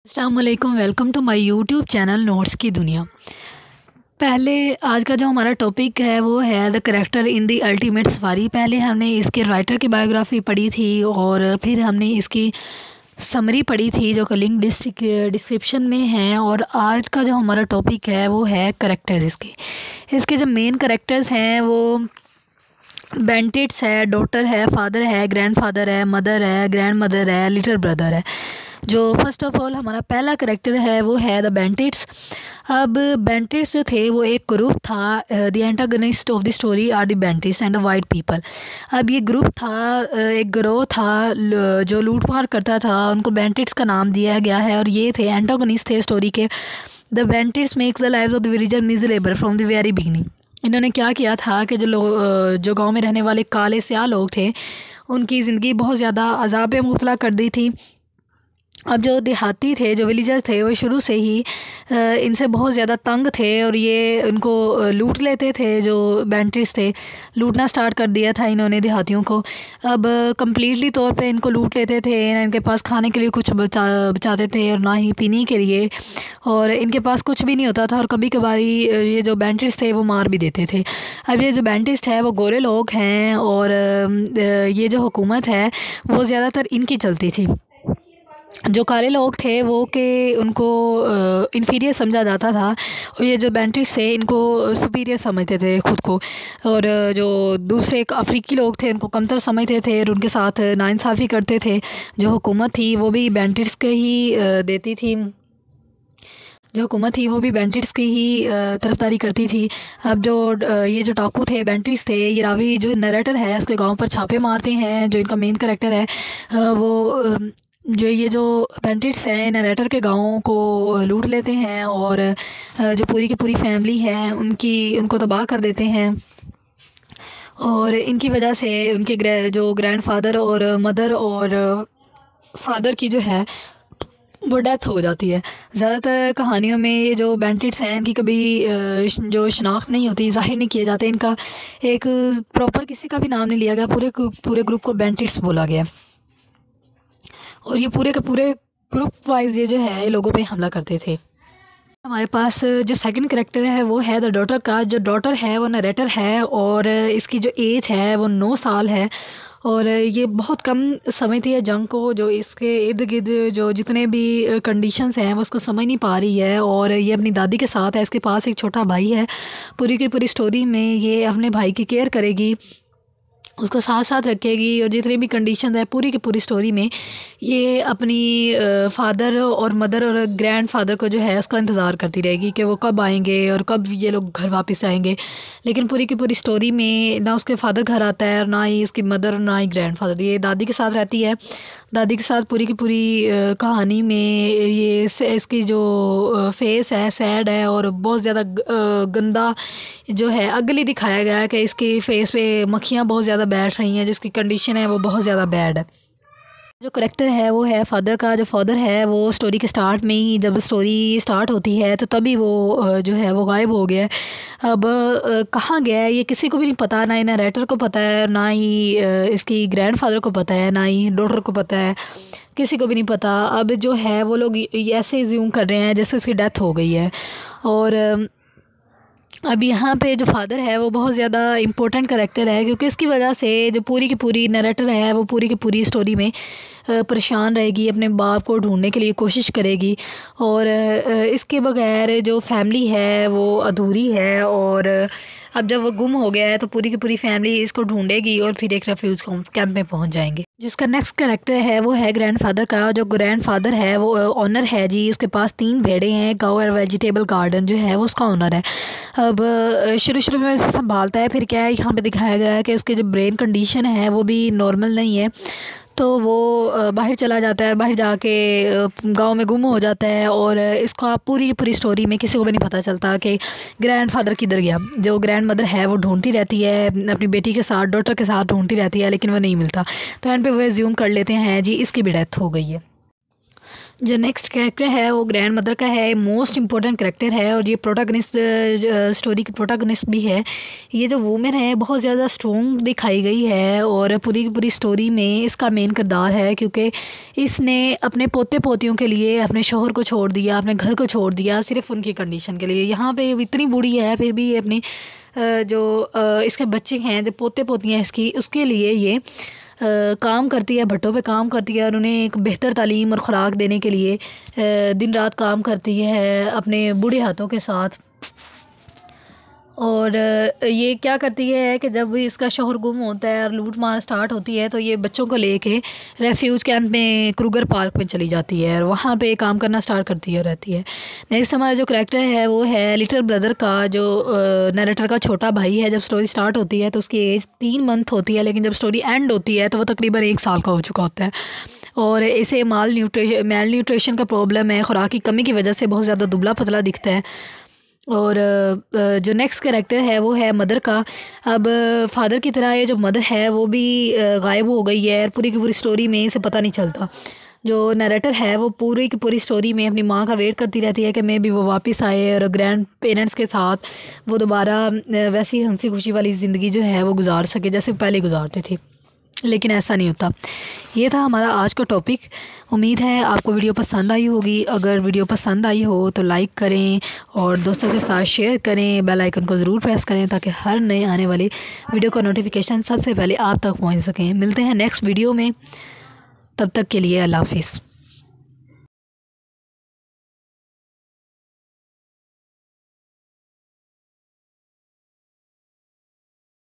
अस्सलाम वालेकुम, welcome to my YouTube channel notes की दुनिया। पहले आज का जो हमारा टॉपिक है वो है the character in the ultimate safari. पहले हमने इसके राइटर की बायोग्राफ़ी पढ़ी थी और फिर हमने इसकी समरी पढ़ी थी जो कि लिंक डिस्क्रिप्शन में है। और आज का जो हमारा टॉपिक है वो है करेक्टर्स। इसके जो मेन करेक्टर्स हैं वो बेंटिट्स है, डॉटर है, फादर है, ग्रैंडफादर है, मदर है, ग्रैंड मदर है, लिटिल ब्रदर है। जो फर्स्ट ऑफ ऑल हमारा पहला करेक्टर है वो है द बेंटिट्स। अब बेंटिट्स जो थे वो एक ग्रुप था। The antagonist of the story are the bandits and the white people. अब ये ग्रुप था, एक गिरोह था जो लूट मार करता था, उनको बेंटिट्स का नाम दिया गया है और ये थे एंटागनिस्ट थे स्टोरी के। The bandits makes the lives of the villager miserable from the very beginning. इन्होंने क्या किया था कि जो गांव में रहने वाले काले स्याह लोग थे उनकी ज़िंदगी बहुत ज़्यादा अज़ाब में मुब्तला कर दी थी। अब जो देहाती थे, जो विलेजर्स थे, वो शुरू से ही इनसे बहुत ज़्यादा तंग थे और ये उनको लूट लेते थे। जो बेंटिट्स थे लूटना स्टार्ट कर दिया था इन्होंने देहातियों को। अब कम्प्लीटली तौर पे इनको लूट लेते थे, ना इनके पास खाने के लिए कुछ बचाते थे और ना ही पीने के लिए, और इनके पास कुछ भी नहीं होता था। और कभी कभारी ये जो बेंटिट्स थे वो मार भी देते थे। अब ये जो बेंटिस्ट है वो गोरे लोग हैं और ये जो हुकूमत है वो ज़्यादातर इनकी चलती थी। जो काले लोग थे वो के उनको इन्फीरियर समझा जाता था और ये जो बेंटिट्स थे इनको सुपीरियर समझते थे खुद को। और जो दूसरे अफ्रीकी लोग थे उनको कमतर समझते थे और उनके साथ नाइंसाफ़ी करते थे। जो हुकूमत थी वो भी बेंटिट्स के ही देती थी, जो हुकूमत थी वो भी बेंटिट्स की ही तरफदारी करती थी। अब जो ये जो टाकू थे बेंटिट्स थे, ये रावी जो नरेटर है उसके गांव पर छापे मारते हैं। जो इनका मेन करेक्टर है वो जो ये जो बेंटिट्स हैं नरेटर के गाँवों को लूट लेते हैं और जो पूरी की पूरी फैमिली है उनको तबाह कर देते हैं। और इनकी वजह से उनके जो ग्रैंडफादर और मदर और फादर की जो है वो डेथ हो जाती है। ज़्यादातर कहानियों में ये जो बेंटिट्स हैं इनकी कभी जो शनाख्त नहीं होती, ज़ाहिर नहीं किए जाते। इनका एक प्रॉपर किसी का भी नाम नहीं लिया गया, पूरे ग्रुप को बेंटिट्स बोला गया। और ये पूरे के पूरे ग्रुप वाइज ये जो है ये लोगों पे हमला करते थे। हमारे पास जो सेकंड करेक्टर है वो है द डॉटर का। जो डॉटर है वो नरेटर है और इसकी जो एज है वो 9 साल है। और ये बहुत कम समझती है जंग को। जो इसके इर्द गिर्द जो जितने भी कंडीशंस हैं वो उसको समझ नहीं पा रही है और ये अपनी दादी के साथ है। इसके पास एक छोटा भाई है। पूरी की पूरी स्टोरी में ये अपने भाई की केयर करेगी, उसको साथ साथ रखेगी और जितनी भी कंडीशन है पूरी की पूरी स्टोरी में ये अपनी फादर और मदर और ग्रैंडफादर को जो है उसका इंतज़ार करती रहेगी कि वो कब आएंगे और कब ये लोग घर वापस आएंगे। लेकिन पूरी की पूरी स्टोरी में ना उसके फादर घर आता है और ना ही उसकी मदर और ना ही ग्रैंडफादर। ये दादी के साथ रहती है। दादी के साथ पूरी की पूरी कहानी में ये इसकी जो फेस है सैड है और बहुत ज़्यादा गंदा जो है अगली दिखाया गया है कि इसकी फेस पे मक्खियाँ बहुत ज़्यादा बैठ रही हैं, जिसकी कंडीशन है वो बहुत ज़्यादा बैड है। जो करेक्टर है वो है फादर का। जो फादर है वो स्टोरी के स्टार्ट में ही, जब स्टोरी स्टार्ट होती है तो तभी वो जो है वो गायब हो गया है। अब कहाँ गया है ये किसी को भी नहीं पता, ना ही नरेटर को पता है, ना ही इसकी ग्रैंडफादर को पता है, ना ही डॉटर को पता है, किसी को भी नहीं पता। अब जो है वो लोग ऐसे ज्यूम कर रहे हैं जैसे उसकी डेथ हो गई है। और अब यहाँ पे जो फादर है वो बहुत ज़्यादा इम्पोर्टेंट करेक्टर है क्योंकि इसकी वजह से जो पूरी की पूरी नरेटर है वो पूरी की पूरी स्टोरी में परेशान रहेगी, अपने बाप को ढूंढने के लिए कोशिश करेगी। और इसके बगैर जो फैमिली है वो अधूरी है। और अब जब वो गुम हो गया है तो पूरी की पूरी फैमिली इसको ढूंढेगी और फिर एक रेफ्यूज कैंप में पहुंच जाएंगे। जिसका नेक्स्ट करेक्टर है वो है ग्रैंडफादर का। जो ग्रैंडफादर है वो ऑनर है जी। उसके पास 3 भेड़े हैं। गाँव और वेजिटेबल गार्डन जो है वो उसका ऑनर है। अब शुरू में उसे संभालता है, फिर क्या है यहाँ पे दिखाया गया है कि उसकी जो ब्रेन कंडीशन है वो भी नॉर्मल नहीं है। तो वो बाहर चला जाता है, बाहर जाके गांव में गुम हो जाता है। और इसको आप पूरी की पूरी स्टोरी में किसी को भी नहीं पता चलता कि ग्रैंडफादर किधर गया। जो ग्रैंड मदर है वो ढूंढती रहती है अपनी बेटी के साथ, डॉटर के साथ ढूंढती रहती है लेकिन वो नहीं मिलता। तो एंड पे वो एज्यूम कर लेते हैं जी इसकी भी डेथ हो गई है। जो नेक्स्ट कैरेक्टर है वो ग्रैंड मदर का है, मोस्ट इम्पोर्टेंट कैरेक्टर है और ये प्रोटैगनिस्ट, स्टोरी की प्रोटैगनिस्ट भी है। ये जो वूमेन है बहुत ज़्यादा स्ट्रॉन्ग दिखाई गई है और पूरी की पूरी स्टोरी में इसका मेन किरदार है, क्योंकि इसने अपने पोते पोतियों के लिए अपने शोहर को छोड़ दिया, अपने घर को छोड़ दिया सिर्फ उनकी कंडीशन के लिए। यहाँ पे इतनी बूढ़ी है फिर भी ये अपनी इसके बच्चे हैं जो पोते पोतियाँ इसकी, उसके लिए ये काम करती है, भट्टों पे काम करती है और उन्हें एक बेहतर तालीम और ख़ुराक देने के लिए दिन रात काम करती है अपने बूढ़े हाथों के साथ। और ये क्या करती है कि जब इसका शौहर गुम होता है और लूट मार स्टार्ट होती है तो ये बच्चों को लेके रेफ्यूज़ कैंप में क्रूगर पार्क में चली जाती है और वहाँ पे काम करना स्टार्ट करती है रहती है। नेक्स्ट हमारा जो करैक्टर है वो है लिटिल ब्रदर का, जो नरेटर का छोटा भाई है। जब स्टोरी स्टार्ट होती है तो उसकी एज 3 मंथ होती है, लेकिन जब स्टोरी एंड होती है तो वो तकरीबन 1 साल का हो चुका होता है और इसे माल न्यूट्रिशन का प्रॉब्लम है, खुराक की कमी की वजह से बहुत ज़्यादा दुबला पतला दिखता है। और जो नेक्स्ट कैरेक्टर है वो है मदर का। अब फादर की तरह ये जो मदर है वो भी गायब हो गई है और पूरी की पूरी स्टोरी में इसे पता नहीं चलता। जो नरेटर है वो पूरी की पूरी स्टोरी में अपनी माँ का वेट करती रहती है कि मैं भी वो वापस आए और ग्रैंड पेरेंट्स के साथ वो दोबारा वैसी हंसी खुशी वाली ज़िंदगी जो है वो गुजार सके जैसे पहले गुजारते थे, लेकिन ऐसा नहीं होता। ये था हमारा आज का टॉपिक। उम्मीद है आपको वीडियो पसंद आई होगी। अगर वीडियो पसंद आई हो तो लाइक करें और दोस्तों के साथ शेयर करें, बेल आइकन को ज़रूर प्रेस करें ताकि हर नए आने वाली वीडियो का नोटिफिकेशन सबसे पहले आप तक पहुंच सकें। मिलते हैं नेक्स्ट वीडियो में, तब तक के लिए अल्लाह हाफिज़।